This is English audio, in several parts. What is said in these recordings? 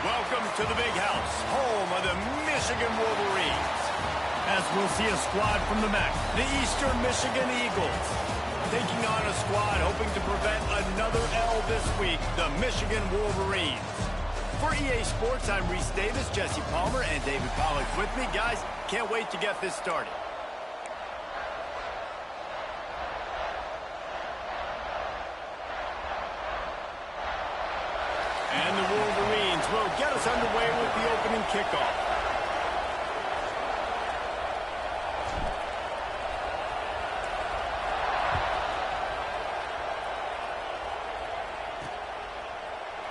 Welcome to the big house, home of the Michigan Wolverines. As we'll see a squad from the MAC, the Eastern Michigan Eagles. Taking on a squad hoping to prevent another L this week, the Michigan Wolverines. For EA Sports, I'm Reese Davis, Jesse Palmer, and David Pollack's with me. Guys, can't wait to get this started. And the Wolverines will get us underway with the opening kickoff.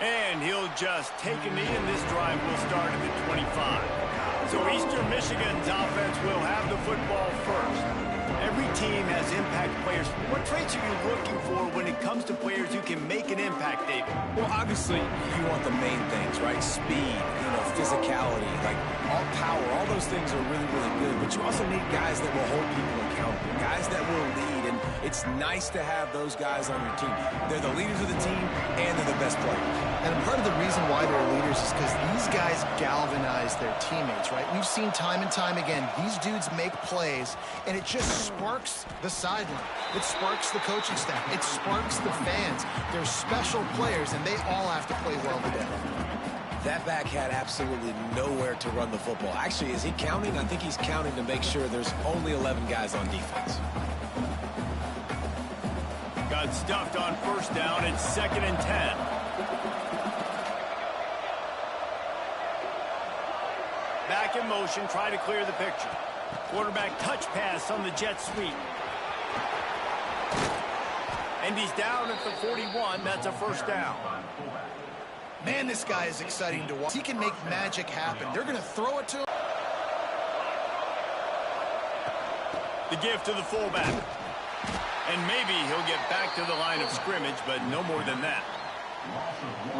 And he'll just take a knee, and this drive will start at the 25. So Eastern Michigan's offense will have the football first. Every team has impact players. What traits are you looking for when it comes to players who can make an impact, David? Well, obviously, you want the main things, right? Speed, physicality, like all power, all those things are really, really good. But you also need guys that will hold people accountable, guys that will lead. And it's nice to have those guys on your team. They're the leaders of the team, and they're the best players. And part of the reason why they're leaders is because these guys galvanize their teammates, right? We've seen time and time again, these dudes make plays, and it just sparks the sideline. It sparks the coaching staff. It sparks the fans. They're special players, and they all have to play well together. That back had absolutely nowhere to run the football. Actually, is he counting? I think he's counting to make sure there's only 11 guys on defense. Got stuffed on first down. It's 2nd and 10. Back in motion, try to clear the picture. Quarterback touch pass on the jet sweep. And he's down at the 41. That's a first down. Man, this guy is exciting to watch. He can make magic happen. They're going to throw it to him. The give to the fullback. And maybe he'll get back to the line of scrimmage, but no more than that.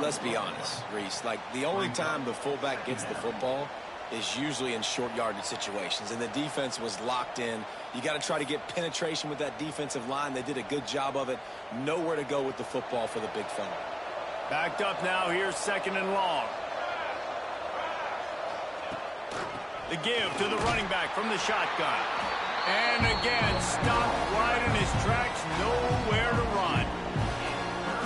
Let's be honest, Reese. Like, the only time the fullback gets the football is usually in short yardage situations, and the defense was locked in. You got to try to get penetration with that defensive line. They did a good job of it. Nowhere to go with the football for the big fella. Backed up now. Here's 2nd and long. The give to the running back from the shotgun. And again, stopped right in his tracks. Nowhere to run.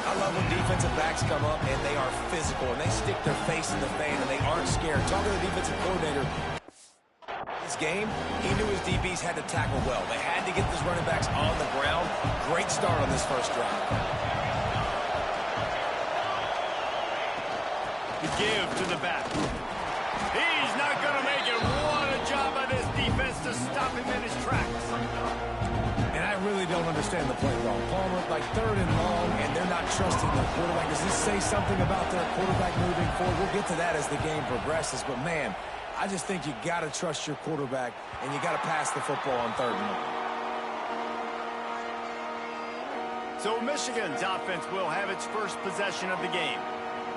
I love when defensive backs come up and they are physical and they stick their face in the fan and they aren't scared. Talking to the defensive coordinator, this game, he knew his DBs had to tackle well. They had to get these running backs on the ground. Great start on this first drive. The give to the back. He's not going to make it. What a job by this defense to stop him in his tracks. And I really don't understand the play call. Palmer, like 3rd and long, and they're not trusting their quarterback. Does this say something about their quarterback moving forward? We'll get to that as the game progresses. But, man, I just think you got to trust your quarterback, and you got to pass the football on 3rd and long. So Michigan's offense will have its first possession of the game.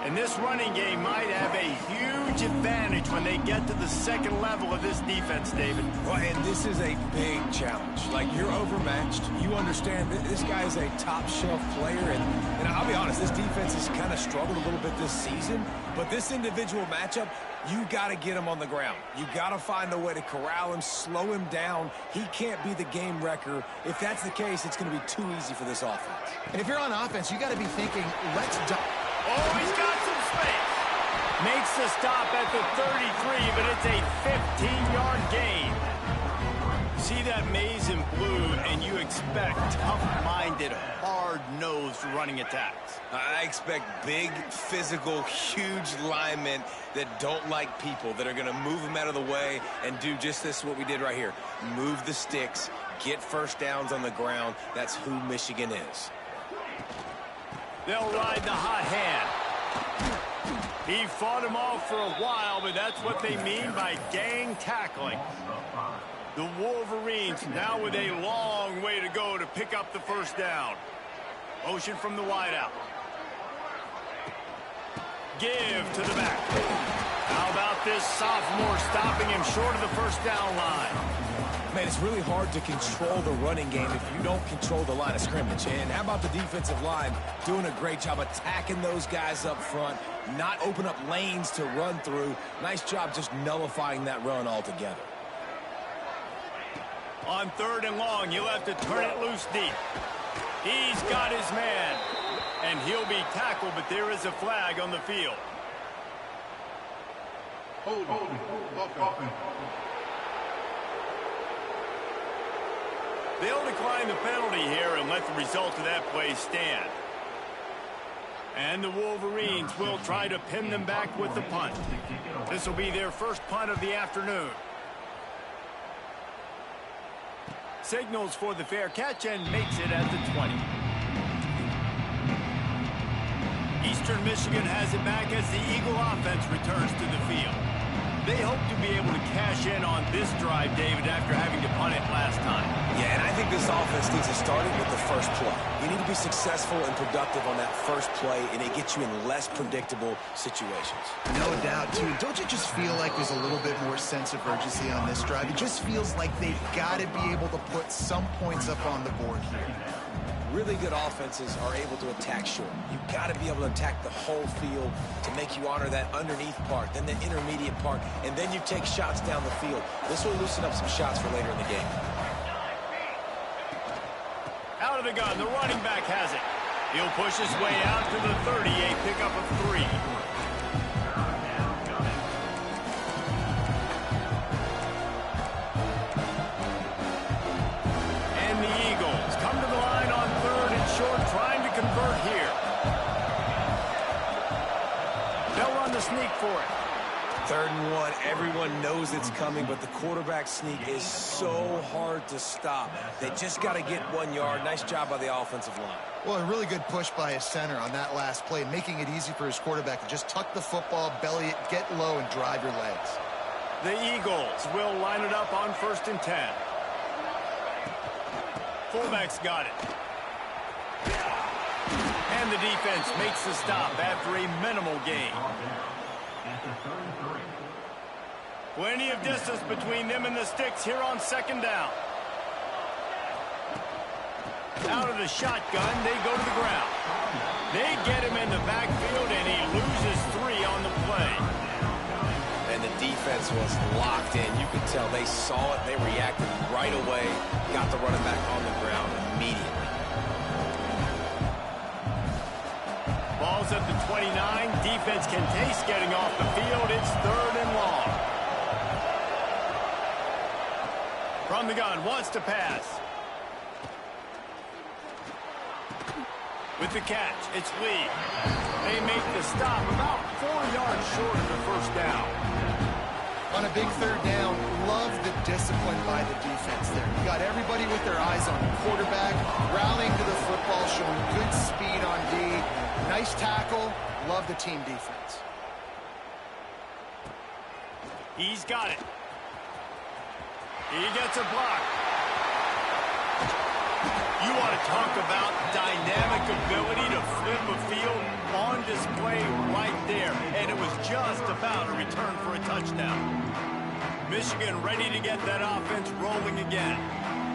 And this running game might have a huge advantage when they get to the second level of this defense, David. Well, and this is a big challenge. Like, you're overmatched. You understand that this guy is a top-shelf player. And I'll be honest, this defense has kind of struggled a little bit this season. But this individual matchup, you got to get him on the ground. You got to find a way to corral him, slow him down. He can't be the game wrecker. If that's the case, it's going to be too easy for this offense. And if you're on offense, you got to be thinking, let's... Oh, he's got some space. Makes the stop at the 33, but it's a 15-yard gain. See that maze in blue, and you expect tough-minded, hard-nosed running attacks. I expect big, physical, huge linemen that don't like people, that are going to move them out of the way and do just this, what we did right here. Move the sticks, get first downs on the ground. That's who Michigan is. They'll ride the hot hand. He fought him off for a while, but that's what they mean by gang tackling. The Wolverines now with a long way to go to pick up the first down. Motion from the wideout. Give to the back. How about this sophomore stopping him short of the first down line? Man, it's really hard to control the running game if you don't control the line of scrimmage. And how about the defensive line doing a great job attacking those guys up front, not open up lanes to run through. Nice job just nullifying that run altogether. On 3rd and long, he'll have to turn it loose deep. He's got his man, and he'll be tackled, but there is a flag on the field. Hold. They'll decline the penalty here and let the result of that play stand. And the Wolverines will try to pin them back with the punt. This will be their first punt of the afternoon. Signals for the fair catch and makes it at the 20. Eastern Michigan has it back as the Eagle offense returns to the field. They hope to be able to cash in on this drive, David, after having to punt it last time. Yeah, and I think this offense needs to start it with the first play. You need to be successful and productive on that first play, and it gets you in less predictable situations. No doubt, too. Don't you just feel like there's a little bit more sense of urgency on this drive? It just feels like they've got to be able to put some points up on the board here. Really good offenses are able to attack short. You've got to be able to attack the whole field to make you honor that underneath part, then the intermediate part, and then you take shots down the field. This will loosen up some shots for later in the game. Out of the gun, the running back has it. He'll push his way out to the 30, a pickup of 3. And the Eagles come to the line on 3rd and short, trying to convert here. They'll run the sneak for it. 3rd and 1, everyone knows it's coming, but the quarterback sneak is so hard to stop. They just got to get 1 yard. Nice job by the offensive line. Well, a really good push by his center on that last play, making it easy for his quarterback to just tuck the football, belly it, get low, and drive your legs. The Eagles will line it up on 1st and 10. Fullback's got it. And the defense makes the stop after a minimal gain. Plenty of distance between them and the sticks here on 2nd down. Out of the shotgun, they go to the ground. They get him in the backfield, and he loses 3 on the play. And the defense was locked in. You could tell they saw it. They reacted right away. Got the running back on the ground immediately. Ball's at the 29. Defense can taste getting off the field. It's 3rd and long. From the gun, wants to pass. With the catch, it's Lee. They make the stop about 4 yards short of the 1st down. On a big 3rd down, love the discipline by the defense there. You got everybody with their eyes on the quarterback, rallying to the football, showing good speed on D. Nice tackle. Love the team defense. He's got it. He gets a block. You want to talk about dynamic ability to flip a field on display right there. And it was just about a return for a touchdown. Michigan ready to get that offense rolling again.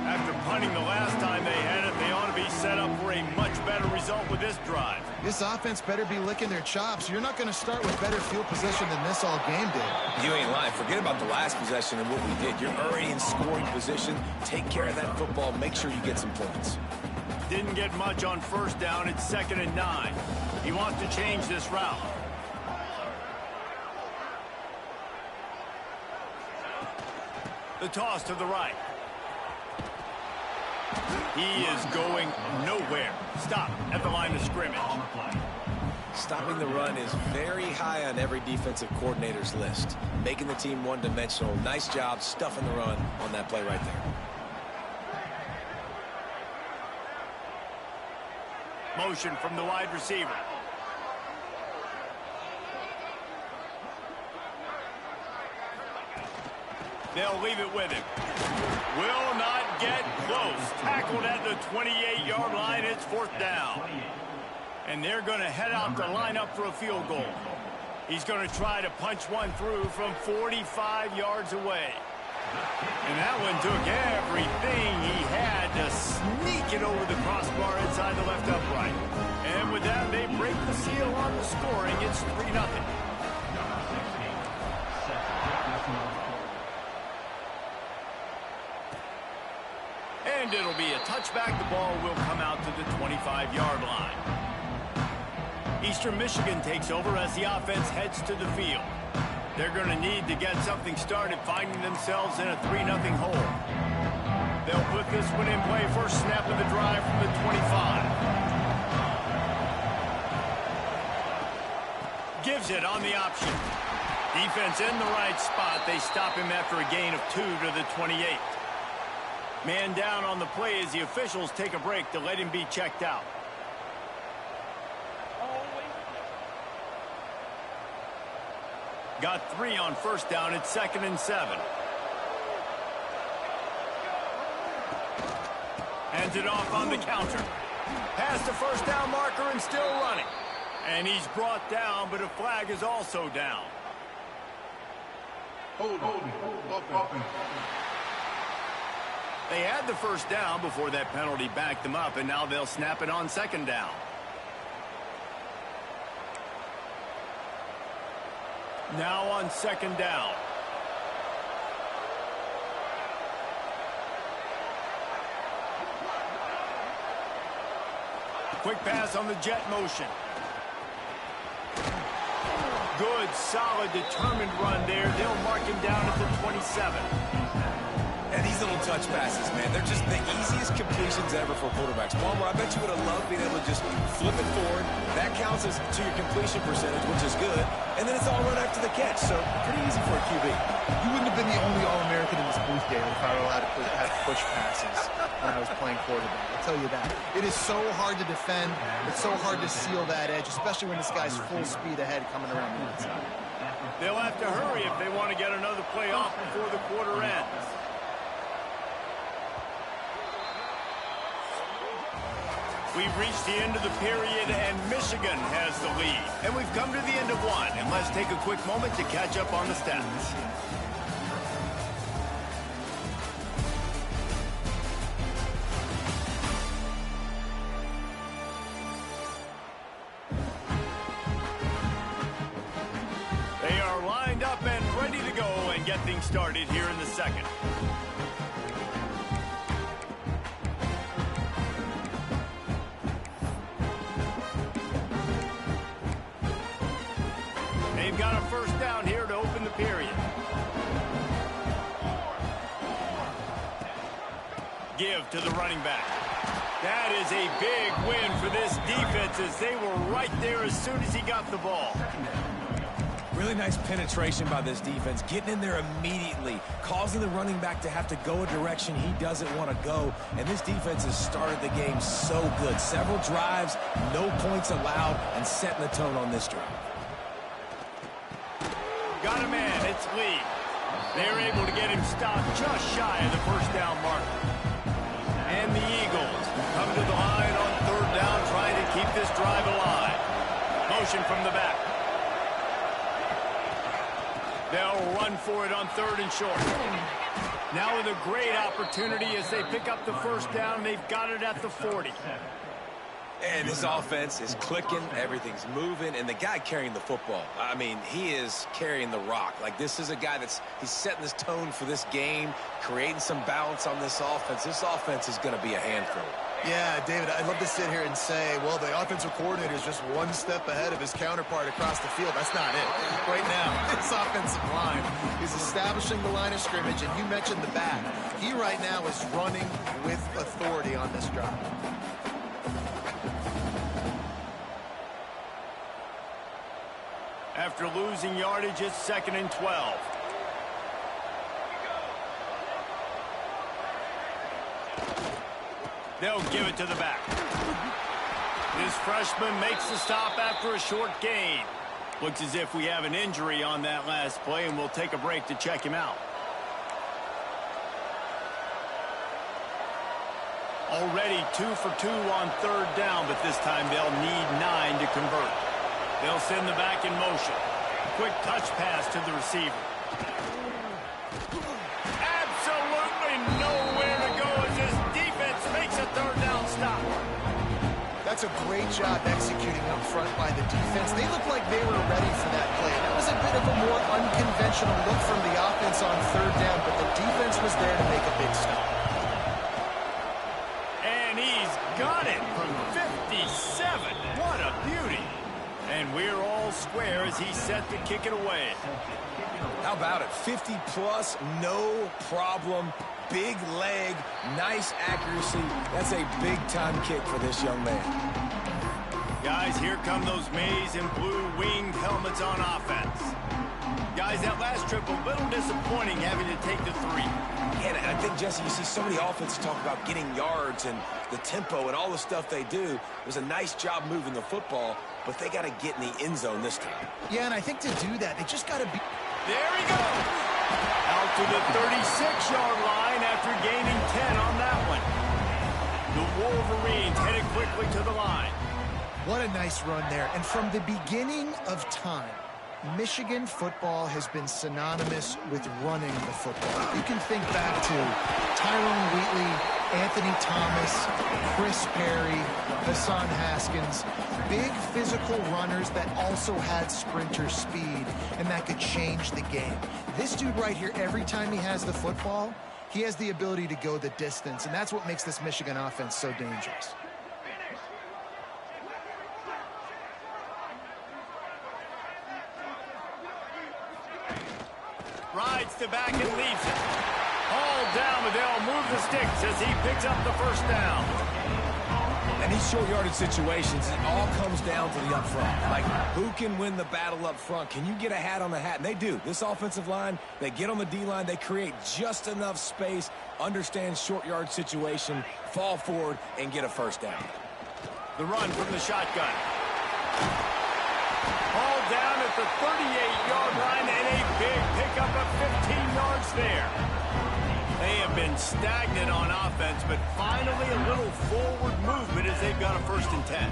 After punting the last time they had it, they ought to be set up for a much better result with this drive. This offense better be licking their chops. You're not going to start with better field position than this all game did. You ain't lying. Forget about the last possession and what we did. You're already in scoring position. Take care of that football. Make sure you get some points. Didn't get much on 1st down. It's 2nd and 9. He wants to change this route. The toss to the right. He is going nowhere. Stop at the line of scrimmage. Stopping the run is very high on every defensive coordinator's list. Making the team one-dimensional. Nice job stuffing the run on that play right there. Motion from the wide receiver. They'll leave it with him. Will not get close. Tackled at the 28-yard line. It's 4th down. And they're going to head out to line up for a field goal. He's going to try to punch one through from 45 yards away. And that one took everything he had to sneak it over the crossbar inside the left upright. And with that, they break the seal on the scoring. It's 3-0. And it'll be a touchback. The ball will come out to the 25-yard line. Eastern Michigan takes over as the offense heads to the field. They're going to need to get something started, finding themselves in a 3-0 hole. They'll put this one in play. First snap of the drive from the 25. Gives it on the option. Defense in the right spot. They stop him after a gain of 2 to the 28. Man down on the play as the officials take a break to let him be checked out. Got 3 on first down. It's 2nd and 7. Hands it off on the counter. Past the first down marker and still running. And he's brought down, but a flag is also down. Hold. They had the first down before that penalty backed them up, and now they'll snap it on 2nd down. Now on 2nd down. Quick pass on the jet motion. Good, solid, determined run there. They'll mark him down at the 27. And these little touch passes, man, they're just the easiest completions ever for quarterbacks. Palmer, I bet you would have loved being able to just flip it forward. That counts as to your completion percentage, which is good. And then it's all run after the catch, so pretty easy for a QB. You wouldn't have been the only All-American in this booth, David, if I were allowed to have push passes when I was playing quarterback. I'll tell you that. It is so hard to defend. It's so hard to seal that edge, especially when this guy's full speed ahead coming around the outside. They'll have to hurry if they want to get another play off before the quarter ends. We've reached the end of the period, and Michigan has the lead. And we've come to the end of one, and let's take a quick moment to catch up on the stats. They are lined up and ready to go and get things started here in the second. They've got a first down here to open the period. Give to the running back. That is a big win for this defense as they were right there as soon as he got the ball. Really nice penetration by this defense, getting in there immediately, causing the running back to have to go a direction he doesn't want to go. And this defense has started the game so good. Several drives, no points allowed, and setting the tone on this drive. Got a man, it's Lee. They're able to get him stopped just shy of the first down marker. And the Eagles come to the line on 3rd down, trying to keep this drive alive. Motion from the back. They'll run for it on 3rd and short. Now with a great opportunity as they pick up the first down. They've got it at the 40. And this offense is clicking, everything's moving, and the guy carrying the football, I mean, he is carrying the rock. Like, this is a guy he's setting this tone for this game, creating some balance on this offense. This offense is going to be a handful. Yeah, David, I'd love to sit here and say, well, the offensive coordinator is just one step ahead of his counterpart across the field. That's not it. Right now, this offensive line is establishing the line of scrimmage, and you mentioned the back. He right now is running with authority on this drive. After losing yardage, it's 2nd and 12. They'll give it to the back. This freshman makes the stop after a short gain. Looks as if we have an injury on that last play, and we'll take a break to check him out. Already 2 for 2 on 3rd down, but this time they'll need 9 to convert. They'll send the back in motion. Quick touch pass to the receiver. it's a great job executing up front by the defense. They looked like they were ready for that play. That was a bit of a more unconventional look from the offense on third down, but the defense was there to make a big stop. And he's got it from 57. What a beauty. And we're all square as he's set to kick it away. How about it? 50 plus, no problem. Big leg, nice accuracy. That's a big-time kick for this young man. Guys, here come those maize and blue winged helmets on offense. Guys, that last trip, a little disappointing having to take the 3. Yeah, and I think, Jesse, you see so many offenses talk about getting yards and the tempo and all the stuff they do. It was a nice job moving the football, but they got to get in the end zone this time. Yeah, and I think to do that, they just got to be... There he goes! Out to the 36-yard line after gaining 10 on that one. The Wolverines headed quickly to the line. What a nice run there. And from the beginning of time, Michigan football has been synonymous with running the football. You can think back to Tyrone Wheatley, Anthony Thomas, Chris Perry, Hassan Haskins. Big physical runners that also had sprinter speed and that could change the game. This dude right here, every time he has the football, he has the ability to go the distance, and that's what makes this Michigan offense so dangerous. Rides to back and leaves it. Hauled down, but they'll move the sticks as he picks up the first down. And these short yardage situations, it all comes down to the up front. Like, who can win the battle up front? Can you get a hat on the hat? And they do. This offensive line, they get on the D-line, they create just enough space, understand short yard situation, fall forward, and get a first down. The run from the shotgun. Hauled down at the 38-yard line and a big pickup of 15 yards there. They have been stagnant on offense, but finally a little forward movement as they've got a 1st and 10.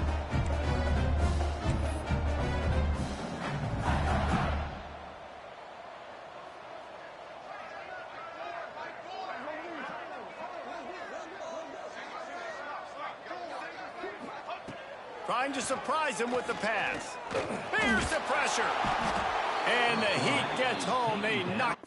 Trying to surprise him with the pass. Here's the pressure. And the heat gets home. They knock.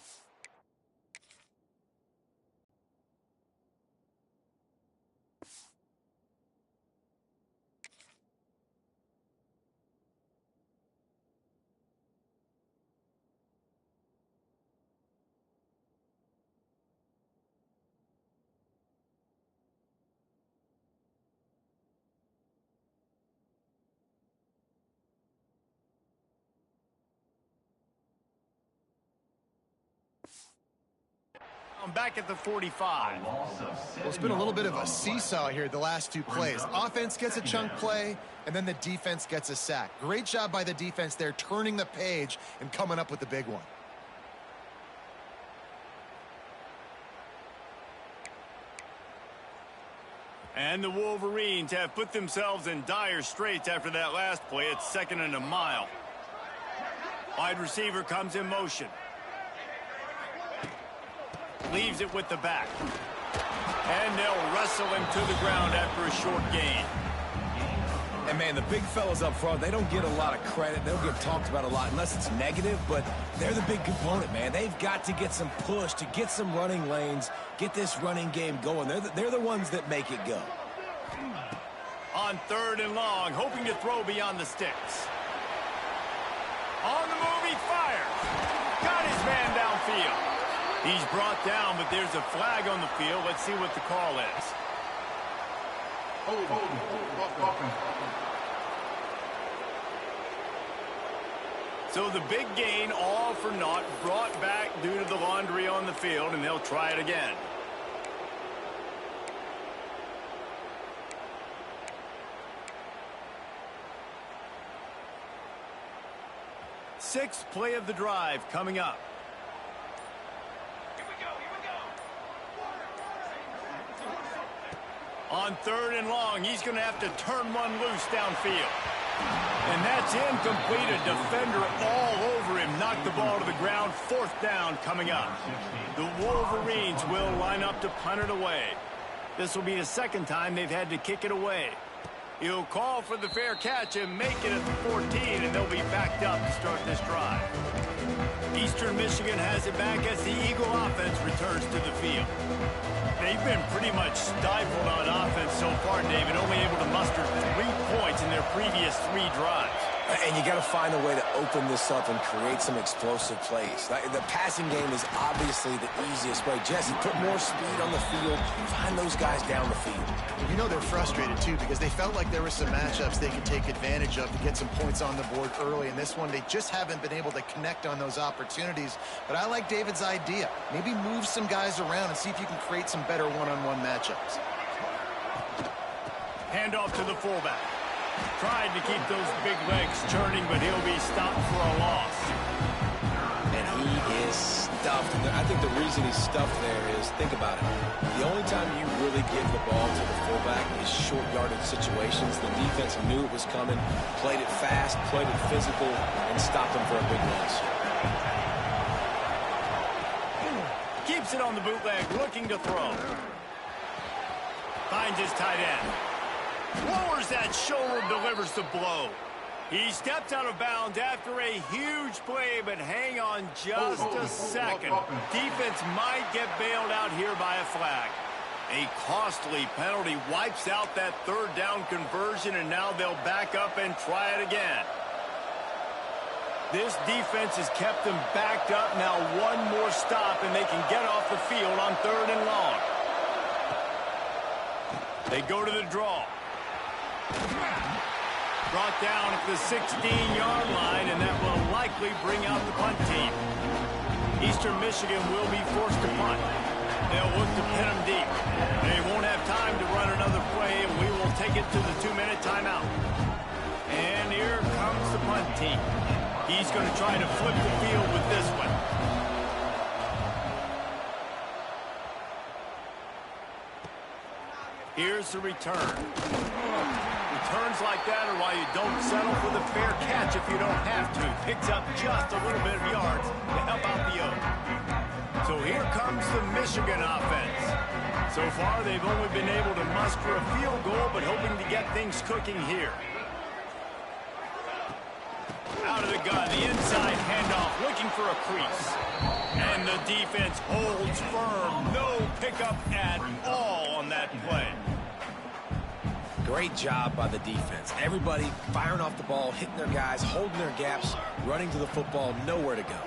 Back at the 45. Well, it's been a little bit of a seesaw here the last 2 plays. Offense gets a chunk play, and then the defense gets a sack. Great job by the defense there, turning the page and coming up with the big one. And the Wolverines have put themselves in dire straits after that last play. It's 2nd and a mile. Wide receiver comes in motion. Leaves it with the back. And they'll wrestle him to the ground after a short gain. And, man, the big fellas up front, they don't get a lot of credit. They don't get talked about a lot unless it's negative, but they're the big component, man. They've got to get some push, to get some running lanes, get this running game going. They're the ones that make it go. On 3rd and long, hoping to throw beyond the sticks. On the move, he fires. Got his man downfield. He's brought down, but there's a flag on the field. Let's see what the call is. So the big gain, all for naught, brought back due to the laundry on the field, and they'll try it again. Sixth play of the drive coming up. On 3rd and long, he's going to have to turn one loose downfield. And that's incomplete. A defender all over him. Knocked the ball to the ground. 4th down coming up. The Wolverines will line up to punt it away. This will be the 2nd time they've had to kick it away. He'll call for the fair catch and make it at the 14, and they'll be backed up to start this drive. Eastern Michigan has it back as the Eagle offense returns to the field. They've been pretty much stifled on offense so far, David, only able to muster 3 points in their previous 3 drives. And you got to find a way to open this up and create some explosive plays. The passing game is obviously the easiest way. Jesse, put more speed on the field. Find those guys down the field. You know they're frustrated, too, because they felt like there were some matchups they could take advantage of to get some points on the board early. In this one, they just haven't been able to connect on those opportunities. But I like David's idea. Maybe move some guys around and see if you can create some better one-on-one matchups. Handoff to the fullback. Tried to keep those big legs churning, but he'll be stopped for a loss. And he is stuffed. I think the reason he's stuffed there is, think about it. The only time you really give the ball to the fullback is short yardage situations. The defense knew it was coming, played it fast, played it physical, and stopped him for a big loss. Keeps it on the bootleg, looking to throw. Finds his tight end. Lowers that shoulder, delivers the blow. He steps out of bounds after a huge play, but hang on just a second. Defense might get bailed out here by a flag. A costly penalty wipes out that 3rd down conversion, and now they'll back up and try it again. This defense has kept them backed up. Now one more stop, and they can get off the field on 3rd and long. They go to the draw. Brought down at the 16-yard line, and that will likely bring out the punt team. Eastern Michigan will be forced to punt. They'll look to pin them deep. They won't have time to run another play, and we will take it to the 2-minute timeout. And here comes the punt team. He's going to try to flip the field with this one. Here's the return. Returns like that are why you don't settle for the fair catch if you don't have to. Picks up just a little bit of yards to help out the Oak. So here comes the Michigan offense. So far, they've only been able to muster a field goal, but hoping to get things cooking here. Out of the gun, the inside handoff, looking for a crease. And the defense holds firm. No pickup at all on that play. Great job by the defense. Everybody firing off the ball, hitting their guys, holding their gaps, running to the football, nowhere to go.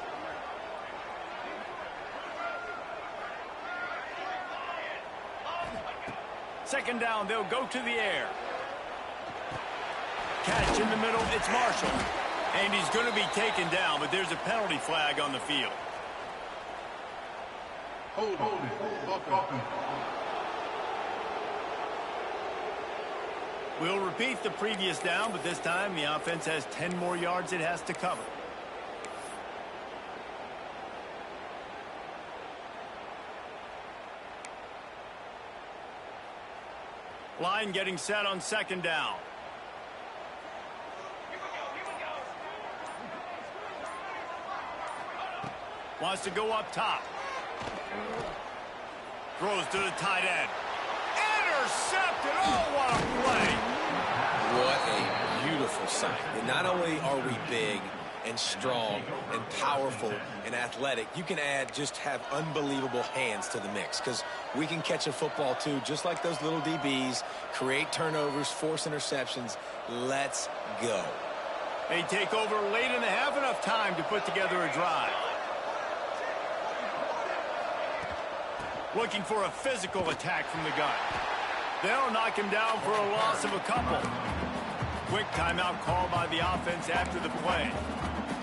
Second down, they'll go to the air. Catch in the middle, it's Marshall. And he's going to be taken down, but there's a penalty flag on the field. Hold it. We'll repeat the previous down, but this time the offense has 10 more yards it has to cover. Line getting set on second down. Wants to go up top. Throws to the tight end. Intercepted. Oh, what a play. What a beautiful sight. And not only are we big and strong and powerful and athletic, you can just have unbelievable hands to the mix, because we can catch a football too, just like those little DBs, create turnovers, force interceptions. Let's go. They take over late in the half, enough time to put together a drive. Looking for a physical attack from the gun. They'll knock him down for a loss of a couple. Quick timeout call by the offense after the play.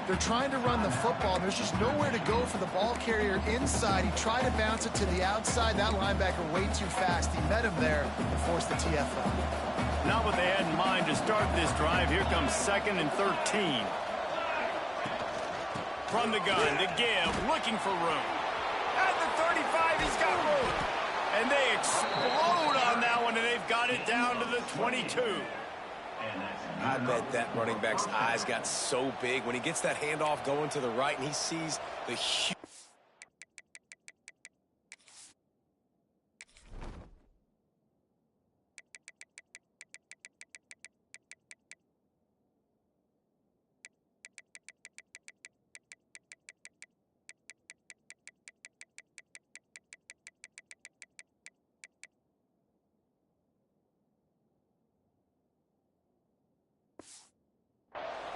They're trying to run the football. There's just nowhere to go for the ball carrier inside. He tried to bounce it to the outside. That linebacker way too fast. He met him there and forced the TFL. Not what they had in mind to start this drive. Here comes 2nd and 13. From the gun to give, looking for room. At the 35, he's got room. And they explode on that one, and they've got it down to the 22. I bet that running back's eyes got so big when he gets that handoff going to the right and he sees the huge...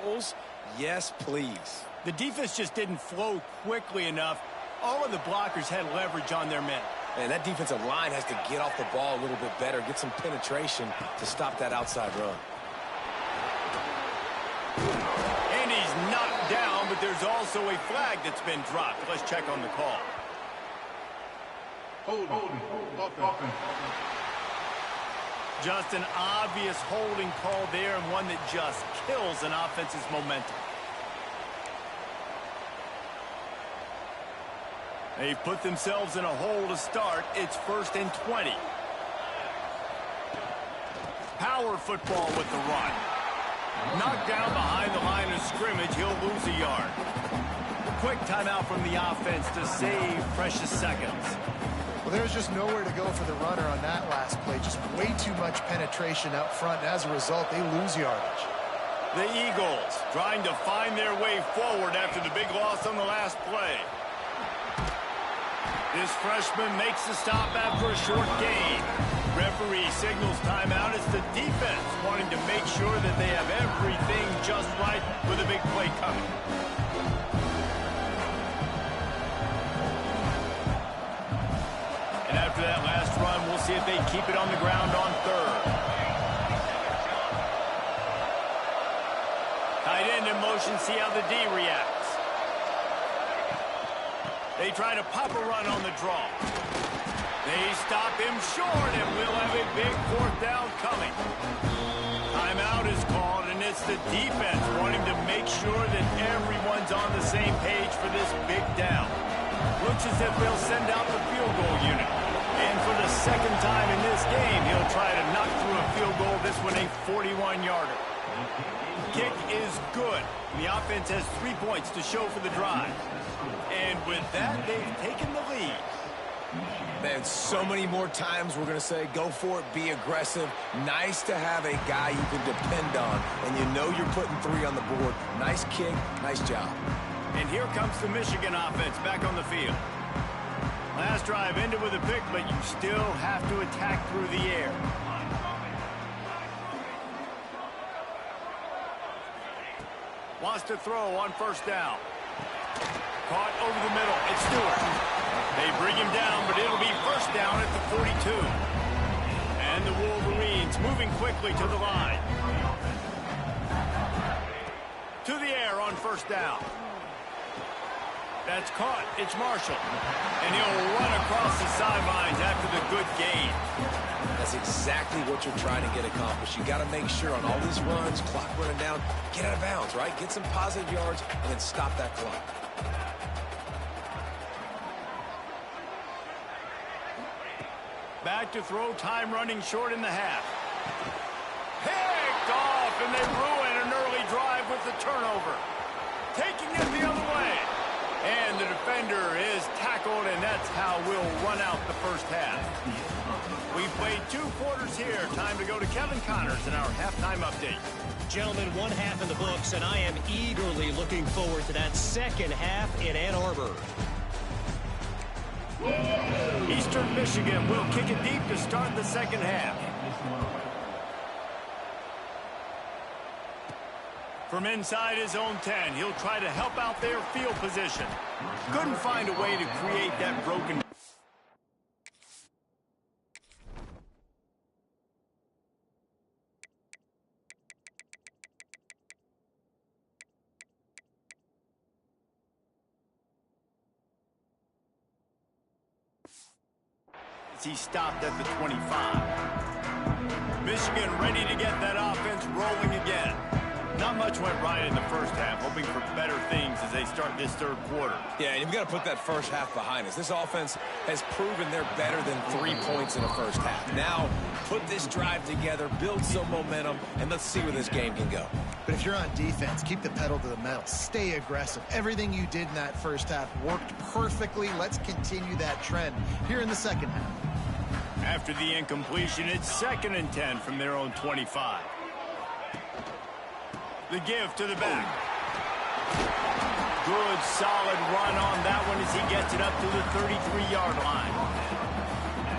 holes? Yes, please. The defense just didn't flow quickly enough. All of the blockers had leverage on their men. And that defensive line has to get off the ball a little bit better, get some penetration to stop that outside run. And he's knocked down, but there's also a flag that's been dropped. Let's check on the call. Holding. Offense. Just an obvious holding call there, and one that just kills an offense's momentum. They've put themselves in a hole to start. It's 1st and 20. Power football with the run. Knocked down behind the line of scrimmage. He'll lose a yard. Quick timeout from the offense to save precious seconds. Well, there's just nowhere to go for the runner on that last play. Just way too much penetration up front. And as a result, they lose yardage. The Eagles trying to find their way forward after the big loss on the last play. This freshman makes the stop after a short gain. Referee signals timeout. It's the defense wanting to make sure that they have everything just right with a big play coming. And after that last run, we'll see if they keep it on the ground on 3rd. Tight end in motion, see how the D reacts. They try to pop a run on the draw. They stop him short, and we'll have a big 4th down coming. Timeout is called, and it's the defense wanting to make sure that everyone's on the same page for this big down. Looks as if they'll send out the field goal unit. And for the 2nd time in this game, he'll try to knock through a field goal, this one a 41-yarder. Kick is good. The offense has 3 points to show for the drive. And with that, they've taken the lead. Man, so many more times we're going to say, go for it, be aggressive. Nice to have a guy you can depend on, and you know you're putting 3 on the board. Nice kick, nice job. And here comes the Michigan offense back on the field. Last drive ended with a pick, but you still have to attack through the air. Wants to throw on 1st down. Caught over the middle. It's Stewart. They bring him down, but it'll be 1st down at the 42. And the Wolverines moving quickly to the line. To the air on 1st down. That's caught. It's Marshall. And he'll run across the sidelines after the good gain. That's exactly what you're trying to get accomplished. You got to make sure on all these runs, clock running down, get out of bounds, right? Get some positive yards and then stop that clock. Back to throw, time running short in the half. Picked off, and they ruin an early drive with the turnover. Taking it the other way. And the defender is tackled, and that's how we'll run out the 1st half. We've played 2 quarters here. Time to go to Kevin Connors in our halftime update. Gentlemen, 1 half in the books, and I am eagerly looking forward to that 2nd half in Ann Arbor. Eastern Michigan will kick it deep to start the 2nd half. From inside his own 10, he'll try to help out their field position. Couldn't find a way to create that broken. He stopped at the 25. Michigan ready to get that offense rolling again. Not much went right in the 1st half, hoping for better things as they start this 3rd quarter. Yeah, and you've got to put that 1st half behind us. This offense has proven they're better than 3 points in the 1st half. Now, put this drive together, build some momentum, and let's see where this game can go. But if you're on defense, keep the pedal to the metal. Stay aggressive. Everything you did in that 1st half worked perfectly. Let's continue that trend here in the 2nd half. After the incompletion, it's 2nd and 10 from their own 25. The give to the back. Good, solid run on that one as he gets it up to the 33-yard line.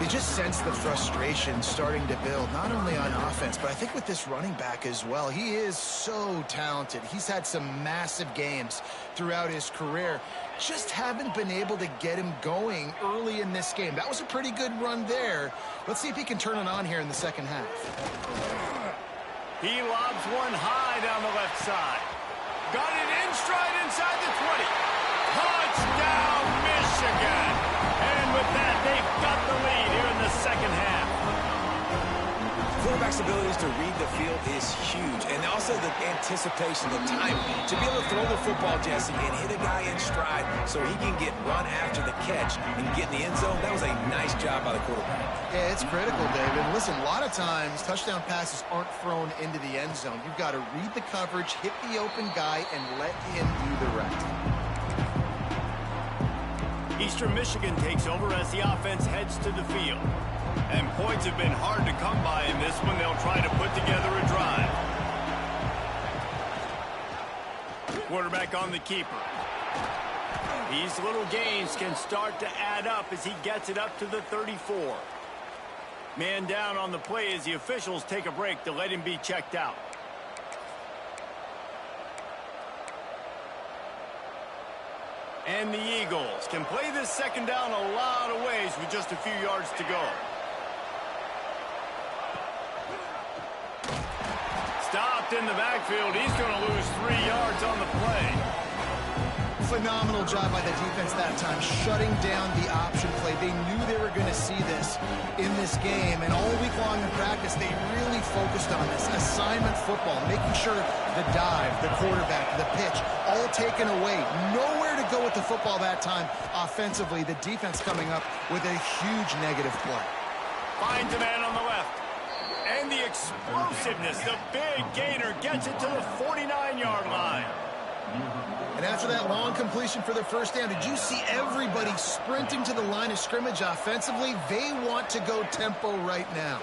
You just sense the frustration starting to build, not only on offense, but I think with this running back as well. He is so talented. He's had some massive games throughout his career. Just haven't been able to get him going early in this game. That was a pretty good run there. Let's see if he can turn it on here in the second half. He lobs one high down the left side. Got it in stride inside the 20. Touchdown, Michigan! And with that, they've got the lead here in the second half. Quarterback's abilities to read the field is huge, and also the anticipation, the time to be able to throw the football, Jesse, and hit a guy in stride so he can get run after the catch and get in the end zone. That was a nice job by the quarterback. Yeah, it's critical, David. Listen, a lot of times touchdown passes aren't thrown into the end zone. You've got to read the coverage, hit the open guy, and let him do the rest. Eastern Michigan takes over as the offense heads to the field. And points have been hard to come by in this one. They'll try to put together a drive. Quarterback on the keeper. These little gains can start to add up as he gets it up to the 34. Man down on the play as the officials take a break to let him be checked out. And the Eagles can play this second down a lot of ways with just a few yards to go. Stopped in the backfield. He's going to lose 3 yards on the play. Phenomenal job by the defense that time, shutting down the option play. They knew they were going to see this in this game, and all week long in practice, they really focused on this assignment football, making sure the dive, the quarterback, the pitch, all taken away. Nowhere to go with the football that time offensively. The defense coming up with a huge negative play. Finds a man on the left. And the explosiveness, the big gainer gets it to the 49-yard line. And after that long completion for the first down, did you see everybody sprinting to the line of scrimmage offensively? They want to go tempo right now.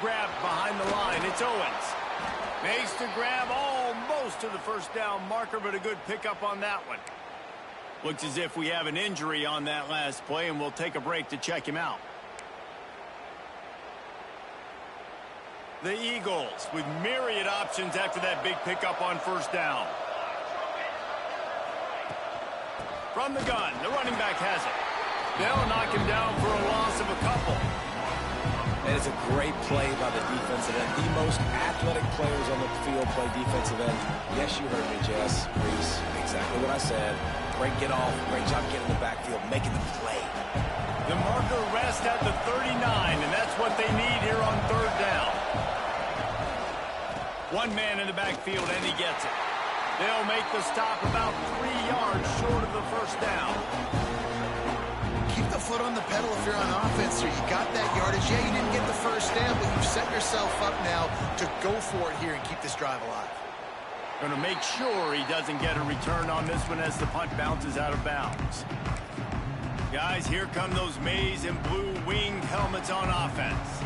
Grab behind the line. It's Owens. Makes the grab almost to the first down marker, but a good pickup on that one. Looks as if we have an injury on that last play, and we'll take a break to check him out. The Eagles with myriad options after that big pickup on first down. From the gun, the running back has it. They'll knock him down for a loss of a couple. That is a great play by the defensive end. The most athletic players on the field play defensive end. Yes, you heard me, Jess, Reese. Exactly what I said. Great get off. Great job getting in the backfield, making the play. The marker rests at the 39, and that's what they need here on third down. One man in the backfield, and he gets it. They'll make the stop about 3 yards short of the first down. Keep the foot on the pedal if you're on offense here. You got that yardage. Yeah, you didn't get the first down, but you've set yourself up now to go for it here and keep this drive alive. Going to make sure he doesn't get a return on this one as the punt bounces out of bounds. Guys, here come those maize and blue winged helmets on offense.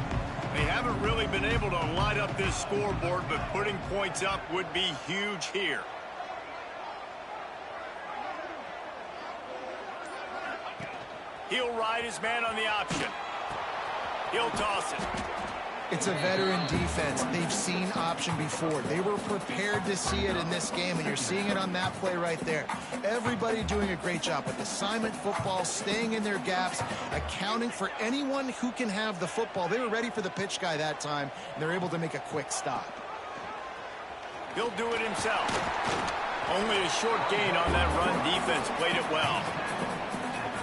They haven't really been able to light up this scoreboard, but putting points up would be huge here. He'll ride his man on the option. He'll toss it. It's a veteran defense. They've seen option before. They were prepared to see it in this game, and you're seeing it on that play right there. Everybody doing a great job with assignment football, staying in their gaps, accounting for anyone who can have the football. They were ready for the pitch guy that time, and they're able to make a quick stop. He'll do it himself. Only a short gain on that run. Defense played it well.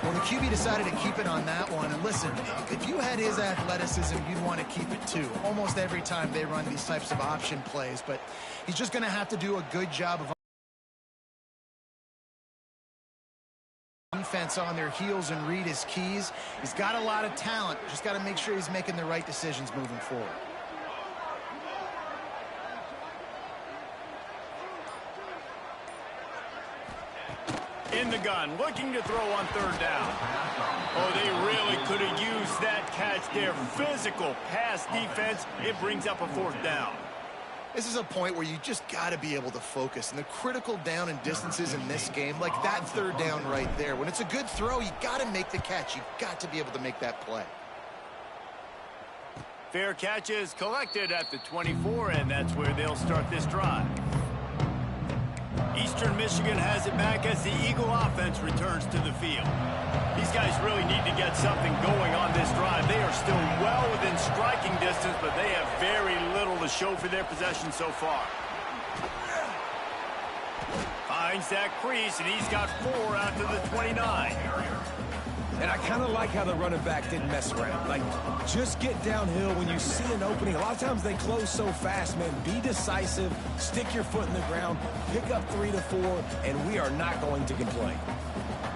Well, the QB decided to keep it on that one. And listen, if you had his athleticism, you'd want to keep it too. Almost every time they run these types of option plays. But he's just going to have to do a good job of defense on their heels and read his keys. He's got a lot of talent. Just got to make sure he's making the right decisions moving forward. In the gun, looking to throw on third down. Oh, they really could have used that catch there. Physical pass defense. It brings up a fourth down. This is a point where you just got to be able to focus. And the critical down and distances in this game, like that third down right there, when it's a good throw, you got to make the catch. You got to be able to make that play. Fair catch is collected at the 24, and that's where they'll start this drive. Eastern Michigan has it back as the Eagle offense returns to the field. These guys really need to get something going on this drive. They are still well within striking distance, but they have very little to show for their possession so far. Finds that crease, and he's got 4 out to the 29. And I kind of like how the running back didn't mess around. Like, just get downhill when you see an opening. A lot of times they close so fast, man. Be decisive, stick your foot in the ground, pick up 3 to 4, and we are not going to complain.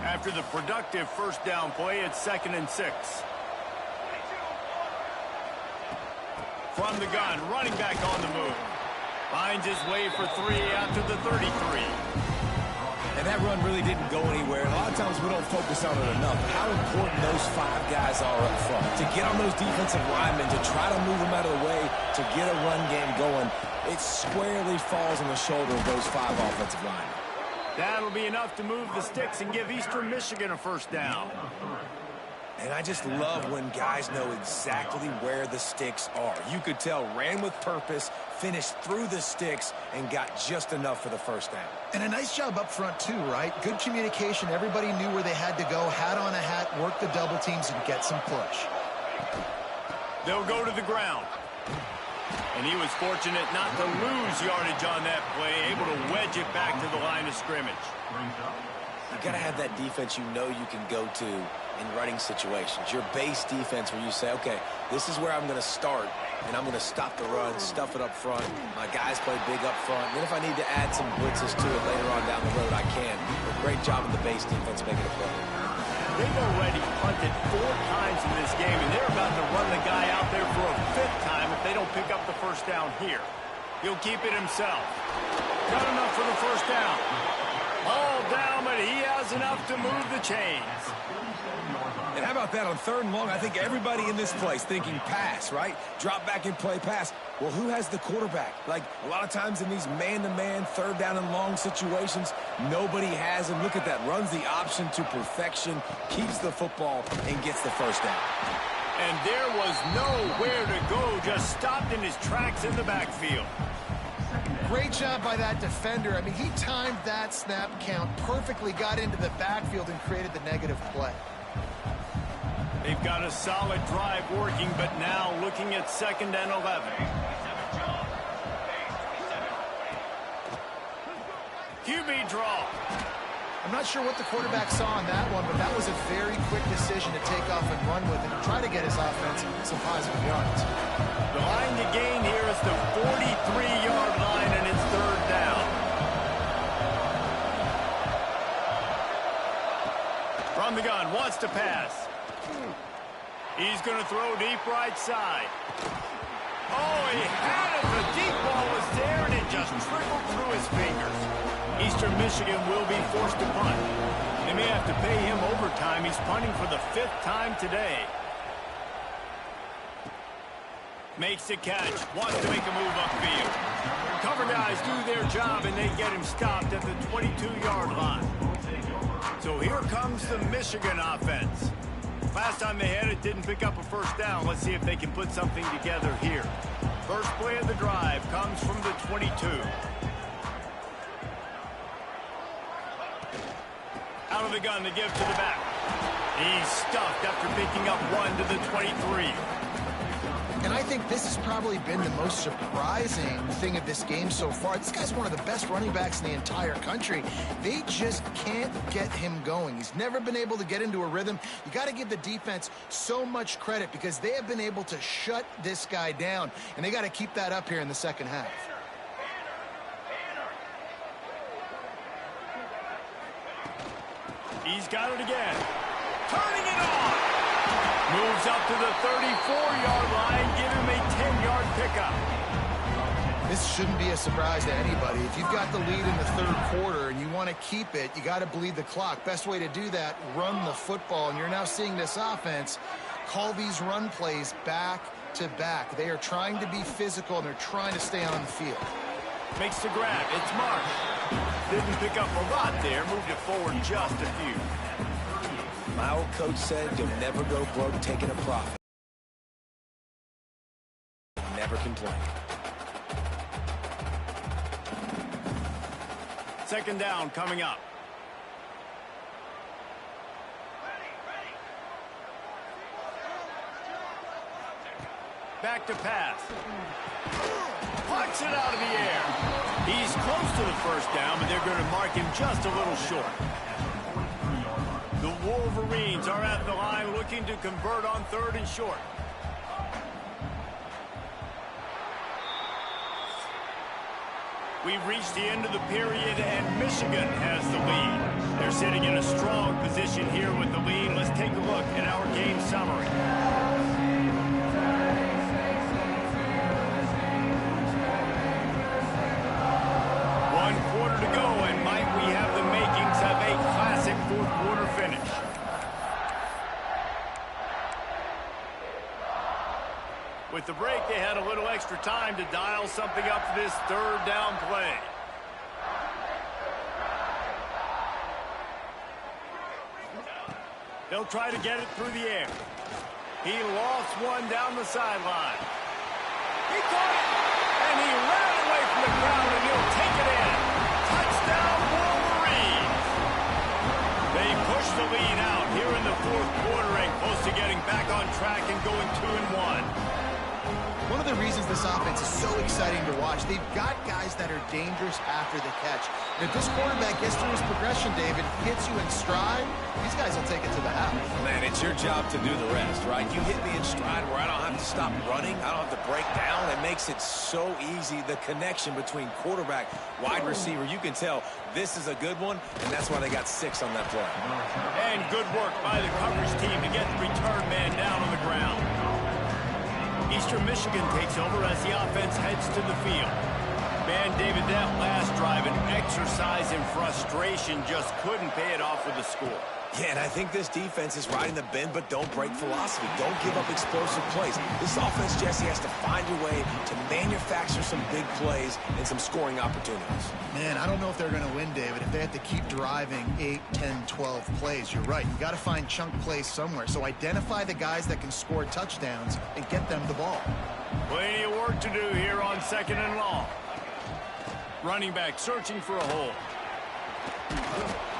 After the productive first down play, it's 2nd and 6. From the gun, running back on the move. Finds his way for 3 out to the 33. And that run really didn't go anywhere. A lot of times we don't focus on it enough. How important those 5 guys are up front. To get on those defensive linemen, to try to move them out of the way, to get a run game going, it squarely falls on the shoulder of those 5 offensive linemen. That'll be enough to move the sticks and give Eastern Michigan a first down. And I just love when guys know exactly where the sticks are. You could tell ran with purpose, finished through the sticks, and got just enough for the first down. And a nice job up front too, right? Good communication. Everybody knew where they had to go, hat on a hat, work the double teams, and get some push. They'll go to the ground. And he was fortunate not to lose yardage on that play, able to wedge it back to the line of scrimmage. You got to have that defense you know you can go to in running situations. Your base defense where you say, okay, this is where I'm going to start, and I'm going to stop the run, stuff it up front. My guys play big up front. And then if I need to add some blitzes to it later on down the road, I can. But great job in the base defense making a play. They've already punted 4 times in this game, and they're about to run the guy out there for a 5th time if they don't pick up the first down here. He'll keep it himself. Got enough for the first down. All down, but he has enough to move the chains. And how about that on 3rd and long? I think everybody in this place thinking pass, right? Drop back and play pass. Well, who has the quarterback? Like, a lot of times in these man-to-man, 3rd down and long situations, nobody has him. Look at that. Runs the option to perfection, keeps the football, and gets the first down. And there was nowhere to go, just stopped in his tracks in the backfield. Great job by that defender. I mean, he timed that snap count perfectly, got into the backfield, and created the negative play. They've got a solid drive working, but now looking at 2nd and 11. QB draw. I'm not sure what the quarterback saw on that one, but that was a very quick decision to take off and run with and try to get his offense some positive yards. The line to gain here is the 43-yard line, and it's 3rd down. From the gun, wants to pass. He's going to throw deep right side. Oh, he had it. The deep ball was there, and it just trickled through his fingers. Eastern Michigan will be forced to punt. They may have to pay him overtime. He's punting for the 5th time today. Makes the catch. Wants to make a move upfield. Cover guys do their job, and they get him stopped at the 22-yard line. So here comes the Michigan offense. Last time they had it, didn't pick up a first down. Let's see if they can put something together here. First play of the drive comes from the 22. Out of the gun to give to the back. He's stuffed after picking up 1 to the 23. And I think this has probably been the most surprising thing of this game so far. This guy's one of the best running backs in the entire country. They just can't get him going. He's never been able to get into a rhythm. You got to give the defense so much credit because they have been able to shut this guy down, and they got to keep that up here in the 2nd half. He's got it again. Turning it on. Moves up to the 34-yard line. Give him a 10-yard pickup. This shouldn't be a surprise to anybody. If you've got the lead in the 3rd quarter and you want to keep it, you got to bleed the clock. Best way to do that, run the football. And you're now seeing this offense call these run plays back to back. They are trying to be physical, and they're trying to stay on the field. Makes the grab. It's Mark. Didn't pick up a lot there. Moved it forward just a few. My old coach said you'll never go broke taking a profit. Never complain. Second down coming up. Back to pass. Plucks it out of the air. He's close to the first down, but they're going to mark him just a little short. The Wolverines are at the line looking to convert on 3rd and short. We've reached the end of the period, and Michigan has the lead. They're sitting in a strong position here with the lead. Let's take a look at our game summary. To go, and might we have the makings of a classic fourth-quarter finish. With the break, they had a little extra time to dial something up for this 3rd down play. They'll try to get it through the air. He lost one down the sideline. He caught it, and he ran away from the crowd, and he'll take it in. Touchdown, Wolverines! They push the lead out here in the 4th quarter and close to getting back on track and going 2-1. One of the reasons this offense is so exciting to watch, they've got guys that are dangerous after the catch. And if this quarterback gets through his progression, David, hits you in stride, these guys will take it to the house. Man, it's your job to do the rest, right? You hit me in stride where I don't have to stop running. I don't have to break down. It makes it so easy, the connection between quarterback, wide receiver. You can tell this is a good one, and that's why they got 6 on that play. And good work by the coverage team to get the return man down on the ground. Eastern Michigan takes over as the offense heads to the field. Man, David, that last drive, an exercise in frustration, just couldn't pay it off with the score. Yeah, and I think this defense is riding the bend but don't break philosophy. Don't give up explosive plays. This offense, Jesse, has to find a way to manufacture some big plays and some scoring opportunities. Man, I don't know if they're going to win, David, if they have to keep driving 8, 10, 12 plays. You're right. You got to find chunk plays somewhere. So identify the guys that can score touchdowns and get them the ball. Plenty of work to do here on 2nd and long. Running back searching for a hole.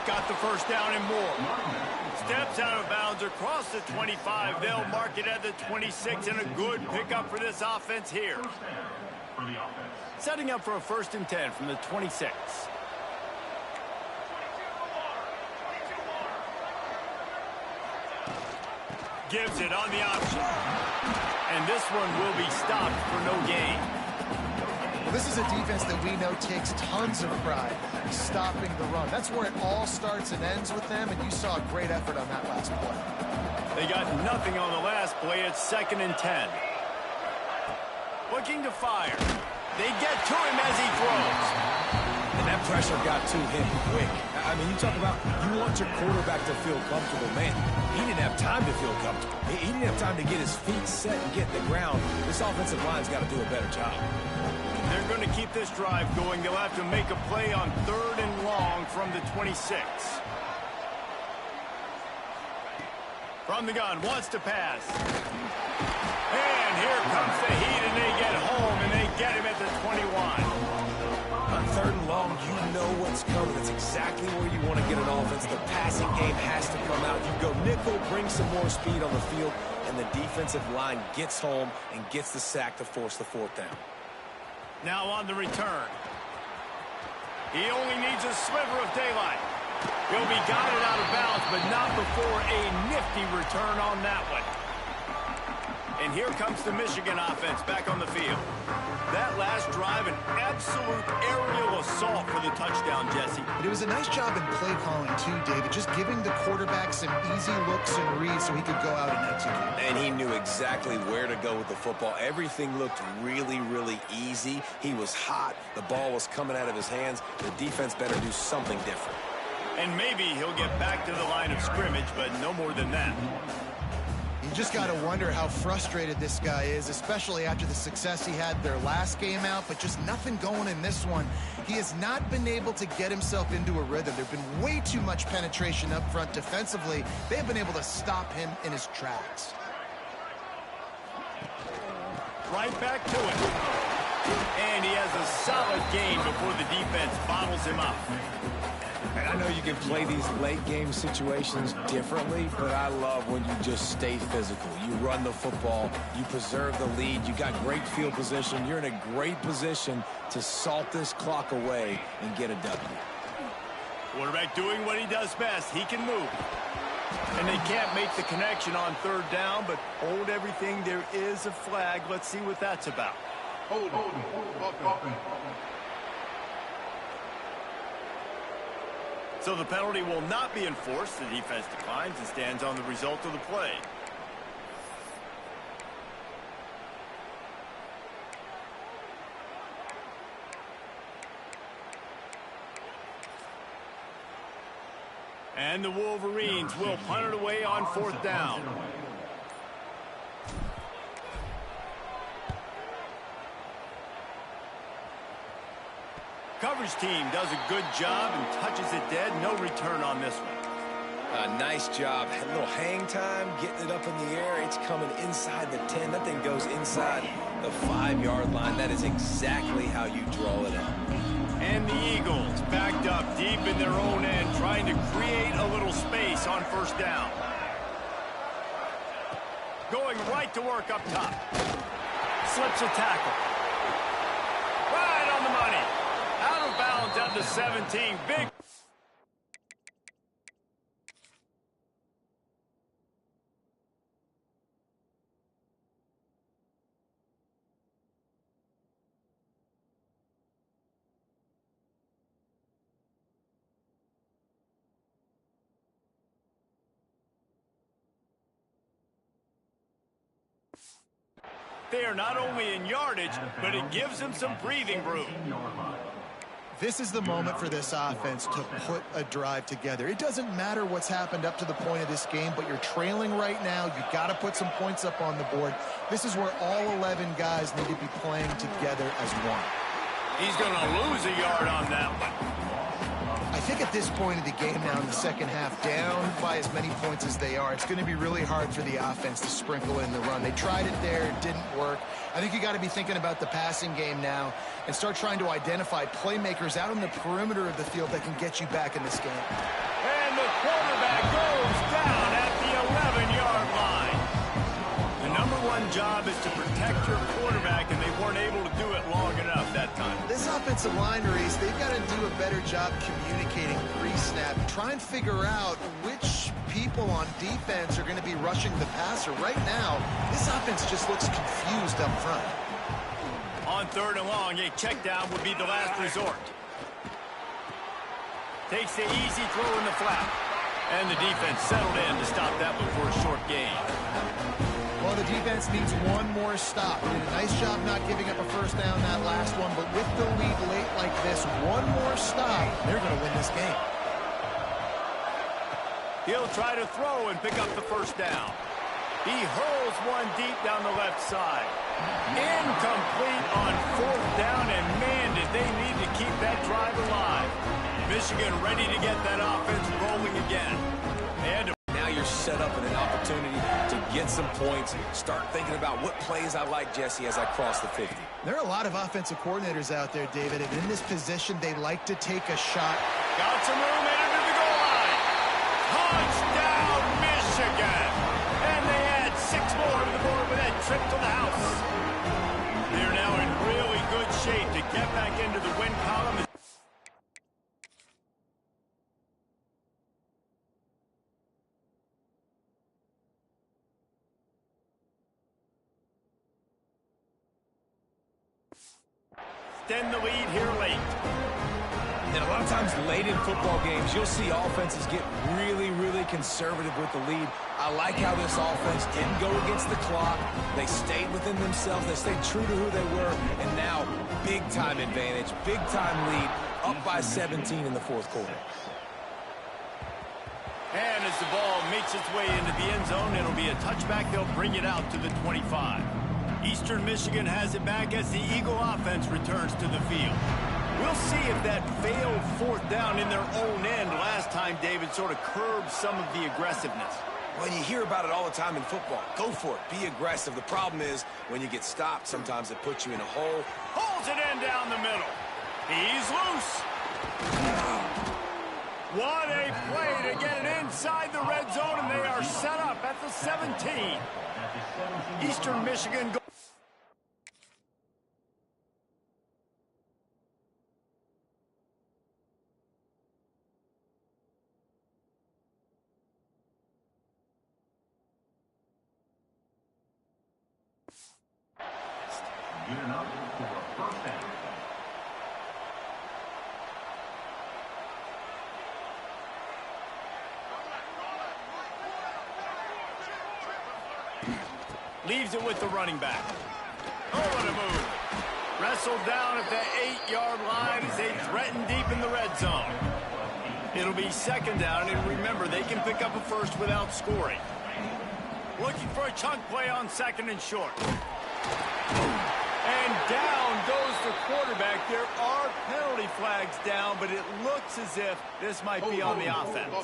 Got the first down and more. Steps out of bounds across the 25. They'll mark it at the 26, and a good pickup for this offense here. Setting up for a 1st and 10 from the 26. Gives it on the option. And this one will be stopped for no gain. Well, this is a defense that we know takes tons of pride in stopping the run. That's where it all starts and ends with them, and you saw a great effort on that last play. They got nothing on the last play. It's 2nd and 10. Looking to fire. They get to him as he throws. And that pressure got to him quick. I mean, you talk about you want your quarterback to feel comfortable. Man, he didn't have time to feel comfortable. He didn't have time to get his feet set and get in the ground. This offensive line's got to do a better job. They're going to keep this drive going. They'll have to make a play on 3rd and long from the 26. From the gun, wants to pass. And here comes the heat, and they get home, and they get him at the 21. On 3rd and long, you know what's coming. That's exactly where you want to get an offense. The passing game has to come out. You go nickel, bring some more speed on the field, and the defensive line gets home and gets the sack to force the 4th down. Now on the return. He only needs a sliver of daylight. He'll be guided out of bounds, but not before a nifty return on that one. And here comes the Michigan offense back on the field. That last drive, an absolute aerial assault for the touchdown, Jesse. But it was a nice job in play calling, too, David, just giving the quarterback some easy looks and reads so he could go out and execute. And he knew exactly where to go with the football. Everything looked really, really easy. He was hot. The ball was coming out of his hands. The defense better do something different. And maybe he'll get back to the line of scrimmage, but no more than that. You just got to wonder how frustrated this guy is, especially after the success he had their last game out, but just nothing going in this one. He has not been able to get himself into a rhythm. There's been way too much penetration up front defensively. They've been able to stop him in his tracks. Right back to it. And he has a solid game before the defense bottles him up. And I know you can play these late game situations differently, but I love when you just stay physical. You run the football, you preserve the lead, you got great field position, you're in a great position to salt this clock away and get a W. Quarterback doing what he does best. He can move. And they can't make the connection on third down, but hold everything. There is a flag. Let's see what that's about. Hold. So the penalty will not be enforced. The defense declines and stands on the result of the play. And the Wolverines will punt it away on fourth down. Coverage team does a good job and touches it dead. No return on this one. Nice job. A little hang time, getting it up in the air. It's coming inside the 10. That thing goes inside the 5-yard line. That is exactly how you draw it up. And the Eagles backed up deep in their own end, trying to create a little space on first down. Going right to work up top. Slips a tackle. Right on the money. Out of bounds at the 17. Big. They are not only in yardage, but it gives them some breathing room. This is the moment for this offense to put a drive together. It doesn't matter what's happened up to the point of this game, but you're trailing right now. You've got to put some points up on the board. This is where all 11 guys need to be playing together as one. He's going to lose a yard on that one. I think at this point of the game now in the second half, down by as many points as they are, it's going to be really hard for the offense to sprinkle in the run. They tried it there, it didn't work. I think you got to be thinking about the passing game now and start trying to identify playmakers out on the perimeter of the field that can get you back in this game. And the quarterback goes down at the 11-yard line. The number one job is to protect your quarterback, and they weren't able to do it long enough that time. This offensive line, Reese, they've got to do a better job communicating pre-snap. Try and figure out which people on defense are going to be rushing the passer. Right now, this offense just looks confused up front. On third and long, a check down would be the last resort. Takes the easy throw in the flat. And the defense settled in to stop that one for a short gain. Well, the defense needs one more stop. They did a nice job not giving up a first down that last one, but with the lead late like this, one more stop, they're going to win this game. He'll try to throw and pick up the first down. He hurls one deep down the left side. Incomplete on fourth down, and man, did they need to keep that drive alive. Michigan ready to get that offense rolling again. And now you're set up in an opportunity to get some points. Start thinking about what plays I like, Jesse, as I cross the 50. There are a lot of offensive coordinators out there, David, and in this position, they like to take a shot. Got some room into the goal line. Touchdown, Michigan. And they add 6 more to the board with that trip to the house. They're now in really good shape to get back into the win column. Extend the lead here late. And a lot of times late in football games, you'll see offenses get really, really conservative with the lead. I like how this offense didn't go against the clock. They stayed within themselves. They stayed true to who they were. And now, big-time advantage, big-time lead, up by 17 in the fourth quarter. And as the ball makes its way into the end zone, it'll be a touchback. They'll bring it out to the 25. Eastern Michigan has it back as the Eagle offense returns to the field. We'll see if that failed fourth down in their own end last time, David, sort of curbed some of the aggressiveness. Well, you hear about it all the time in football. Go for it. Be aggressive. The problem is when you get stopped, sometimes it puts you in a hole. Holds it in down the middle. He's loose. What a play to get it inside the red zone, and they are set up at the 17. Eastern Michigan goes. Gearing up for a first down. Leaves it with the running back. Oh, what a move. Wrestled down at the 8-yard line as they threaten deep in the red zone. It'll be second down, and remember, they can pick up a first without scoring. Looking for a chunk play on second and short. And down goes the quarterback. There are penalty flags down, but it looks as if this might be on the offense.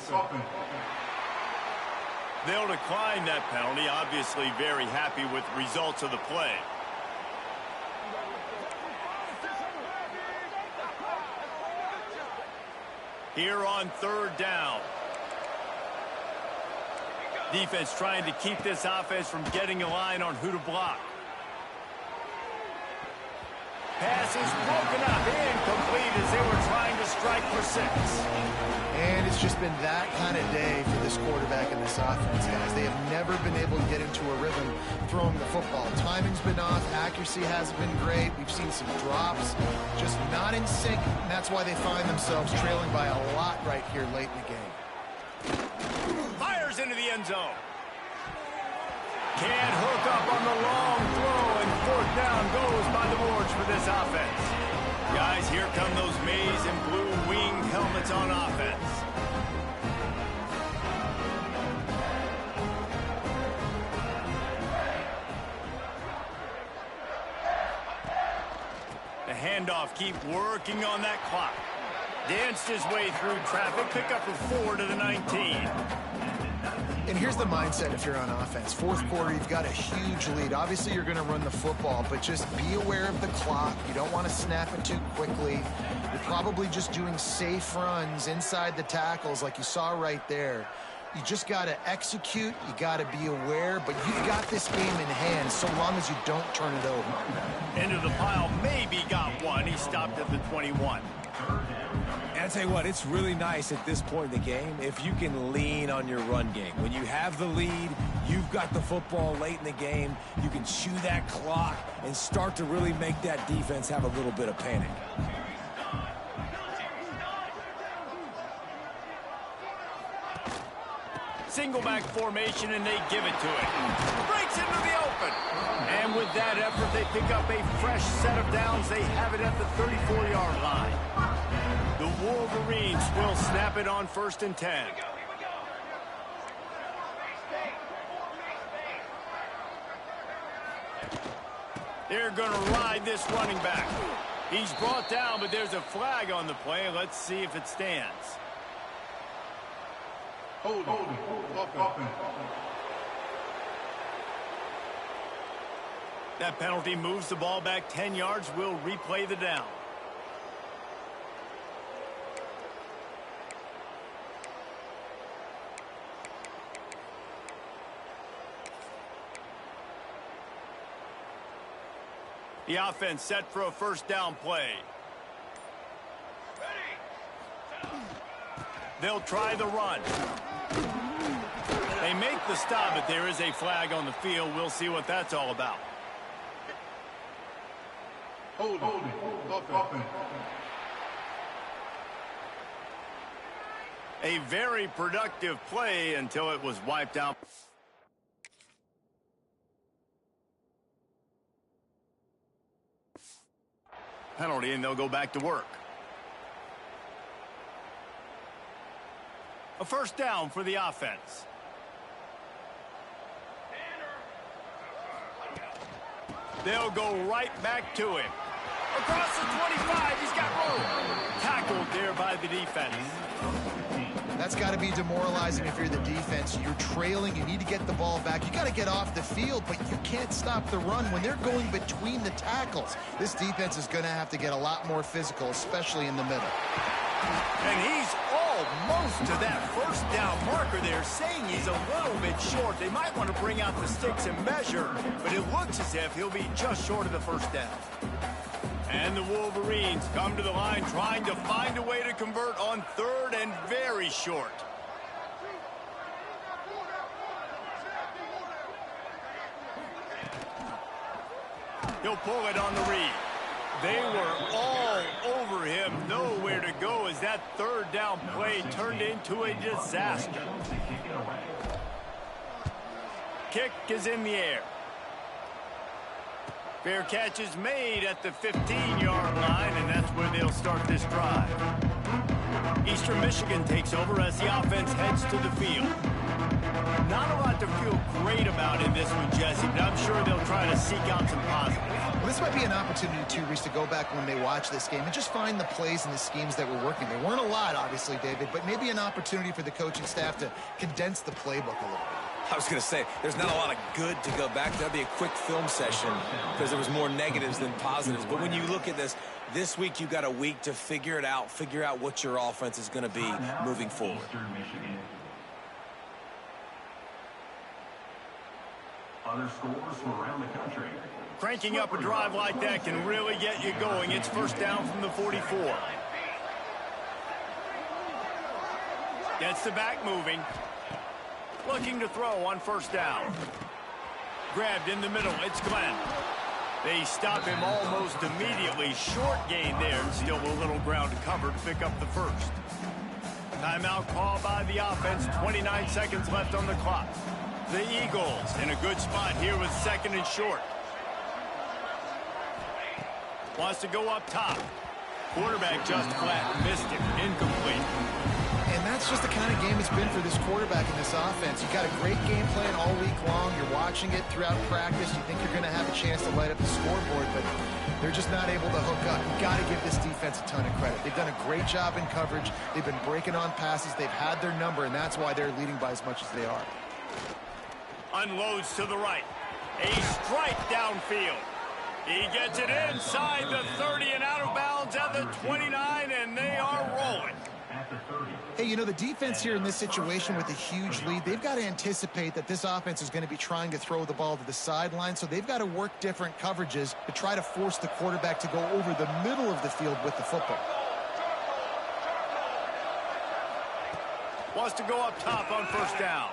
They'll decline that penalty. Obviously very happy with the results of the play. Here on third down. Defense trying to keep this offense from getting a line on who to block. Pass is broken up, incomplete as they were trying to strike for 6. And it's just been that kind of day for this quarterback and this offense, guys. They have never been able to get into a rhythm throwing the football. Timing's been off. Accuracy hasn't been great. We've seen some drops, just not in sync, and that's why they find themselves trailing by a lot right here late in the game. Fires into the end zone. Can't hook up on the long throw, and fourth down goes by the boards for this offense. Guys, here come those maize and blue wing helmets on offense. The handoff, keep working on that clock. Danced his way through traffic, pick up a 4 to the 19. And here's the mindset if you're on offense. Fourth quarter, you've got a huge lead. Obviously, you're going to run the football, but just be aware of the clock. You don't want to snap it too quickly. You're probably just doing safe runs inside the tackles like you saw right there. You just got to execute. You got to be aware, but you've got this game in hand so long as you don't turn it over. Into the pile, maybe got one. He stopped at the 21. And I tell you what, it's really nice at this point in the game if you can lean on your run game. When you have the lead, you've got the football late in the game, you can chew that clock and start to really make that defense have a little bit of panic. Single back formation, and they give it to it. Breaks into the open. And with that effort, they pick up a fresh set of downs. They have it at the 34-yard line. The Wolverines will snap it on 1st and 10. They're going to ride this running back. He's brought down, but there's a flag on the play. Let's see if it stands. That penalty moves the ball back 10 yards. We'll replay the down. The offense set for a first down play. They'll try the run. They make the stop, but there is a flag on the field. We'll see what that's all about. A very productive play until it was wiped out. Penalty, and they'll go back to work. A first down for the offense. They'll go right back to him. Across the 25, he's got room. Tackled there by the defense. That's got to be demoralizing if you're the defense. You're trailing, you need to get the ball back. You got to get off the field, but you can't stop the run when they're going between the tackles. This defense is going to have to get a lot more physical, especially in the middle. And he's almost to that first down marker there, saying he's a little bit short. They might want to bring out the sticks and measure, but it looks as if he'll be just short of the first down. And the Wolverines come to the line trying to find a way to convert on third and very short. He'll pull it on the read. They were all over him, nowhere to go as that third down play turned into a disaster. Kick is in the air. Fair catch is made at the 15-yard line, and that's where they'll start this drive. Eastern Michigan takes over as the offense heads to the field. Not a lot to feel great about in this one, Jesse, but I'm sure they'll try to seek out some positives. Well, this might be an opportunity, too, Reese, to go back when they watch this game and just find the plays and the schemes that were working. There weren't a lot, obviously, David, but maybe an opportunity for the coaching staff to condense the playbook a little bit. I was going to say, there's not a lot of good to go back to. That'd be a quick film session because there was more negatives than positives. But when you look at this week you got a week to figure it out, figure out what your offense is going to be moving forward. Other scores from around the country. Cranking up a drive like that can really get you going. It's first down from the 44. Gets the back moving. Looking to throw on first down. Grabbed in the middle. It's Glenn. They stop him almost immediately. Short gain there. Still a little ground to cover to pick up the first. Timeout call by the offense. 29 seconds left on the clock. The Eagles in a good spot here with second and short. Wants to go up top. Quarterback just flat missed him. Incomplete. And that's just the kind of game it's been for this quarterback in this offense. You've got a great game plan all week long. You're watching it throughout practice. You think you're going to have a chance to light up the scoreboard, but they're just not able to hook up. You've got to give this defense a ton of credit. They've done a great job in coverage. They've been breaking on passes. They've had their number, and that's why they're leading by as much as they are. Unloads to the right. A strike downfield. He gets it inside the 30 and out of bounds at the 29, and they are rolling. Hey, you know, the defense here in this situation with a huge lead, they've got to anticipate that this offense is going to be trying to throw the ball to the sideline, so they've got to work different coverages to try to force the quarterback to go over the middle of the field with the football. Wants to go up top on first down.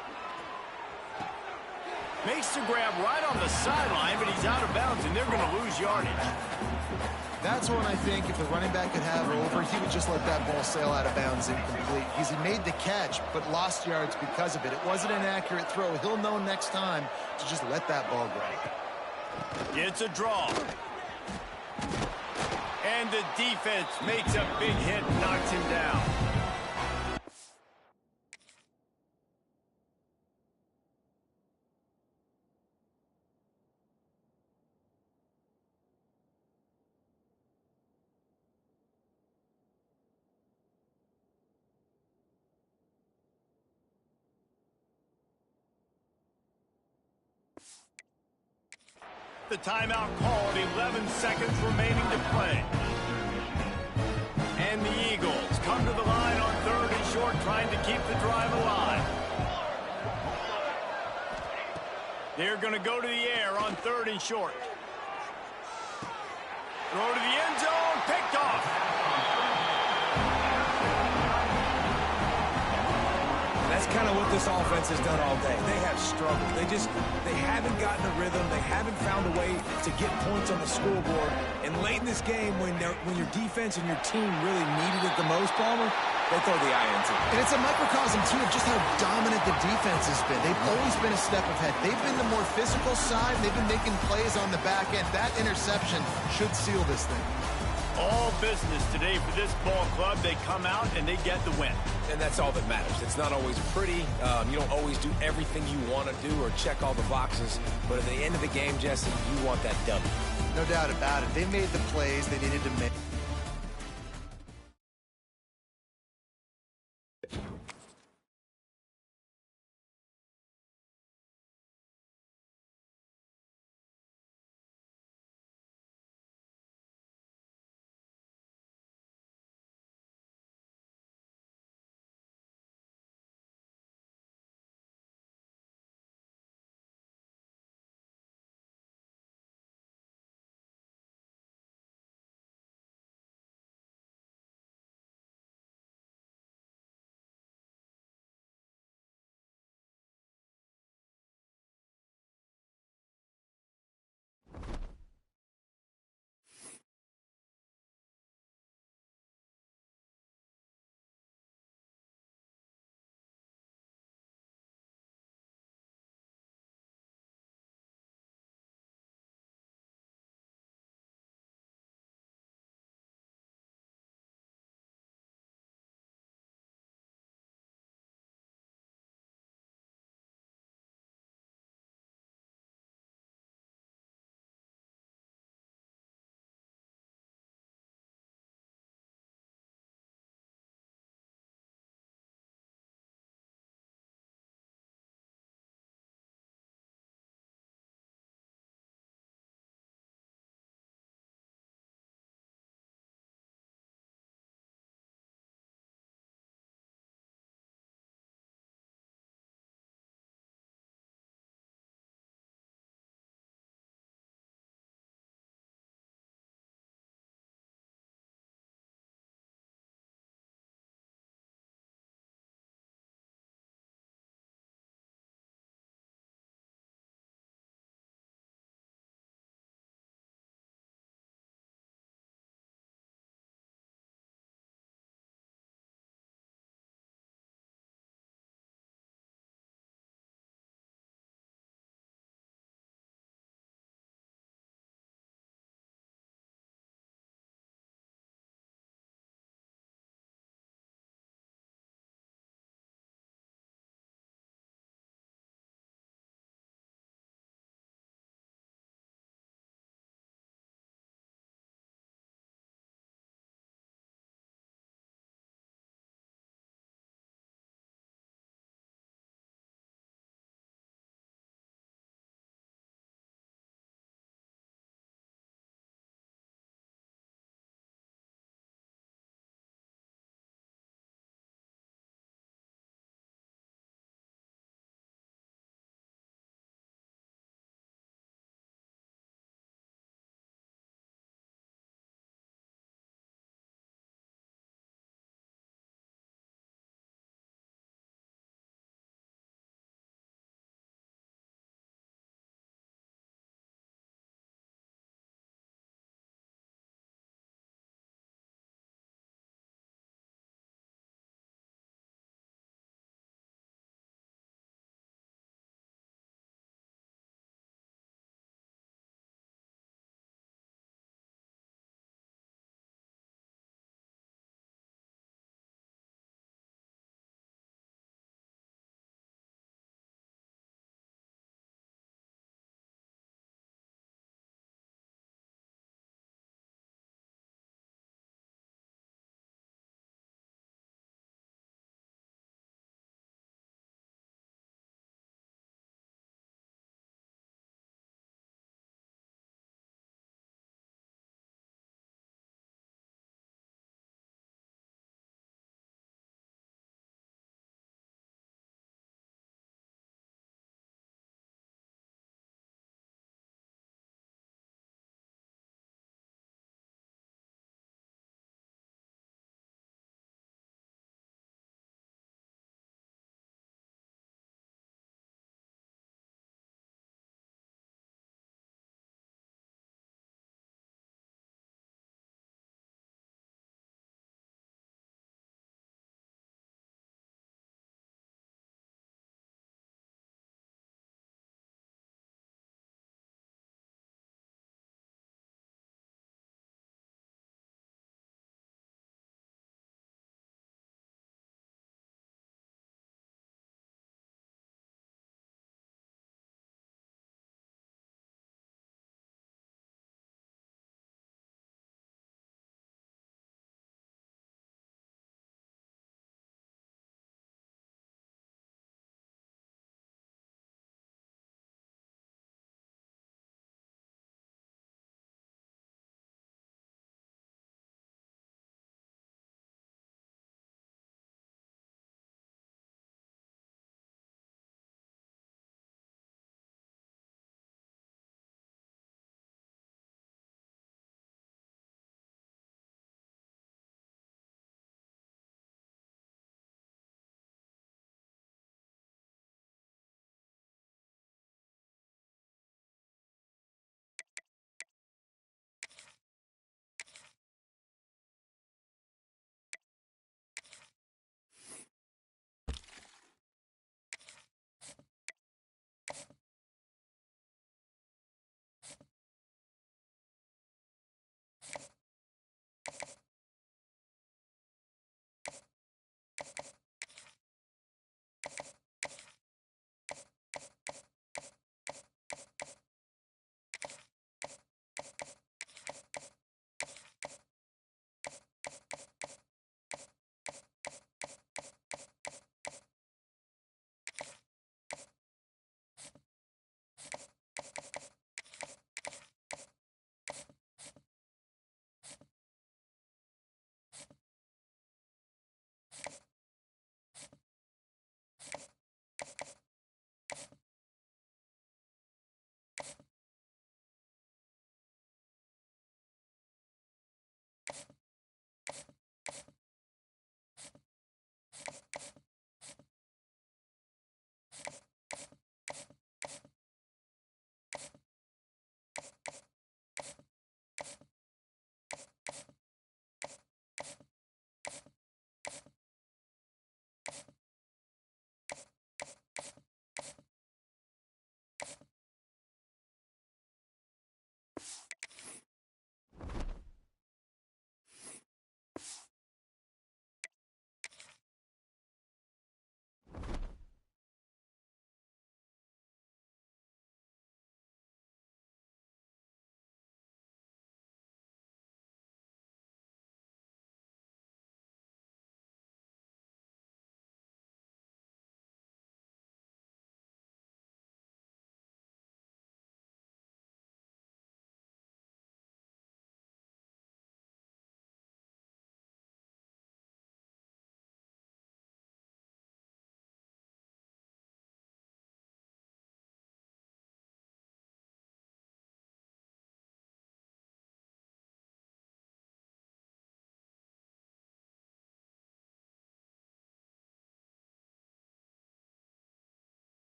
Makes the grab right on the sideline, but he's out of bounds, and they're going to lose yardage. That's one I think if the running back could have over, he would just let that ball sail out of bounds incomplete. Because he made the catch, but lost yards because of it. It wasn't an accurate throw. He'll know next time to just let that ball go. It's a draw. And the defense makes a big hit, knocks him down. The timeout called, 11 seconds remaining to play. And the Eagles come to the line on third and short, trying to keep the drive alive. They're going to go to the air on third and short. Throw to the end zone, picked off. That's kind of what this offense has done all day. They have struggled. They haven't gotten a rhythm. They haven't found a way to get points on the scoreboard. And late in this game, when your defense and your team really needed it the most, Palmer, they throw the eye into it. And it's a microcosm, too, of just how dominant the defense has been. They've always been a step ahead. They've been the more physical side. They've been making plays on the back end. That interception should seal this thing. All business today for this ball club. They come out and they get the win. And that's all that matters. It's not always pretty. You don't always do everything you want to do or check all the boxes. But at the end of the game, Jesse, you want that W. No doubt about it. They made the plays they needed to make.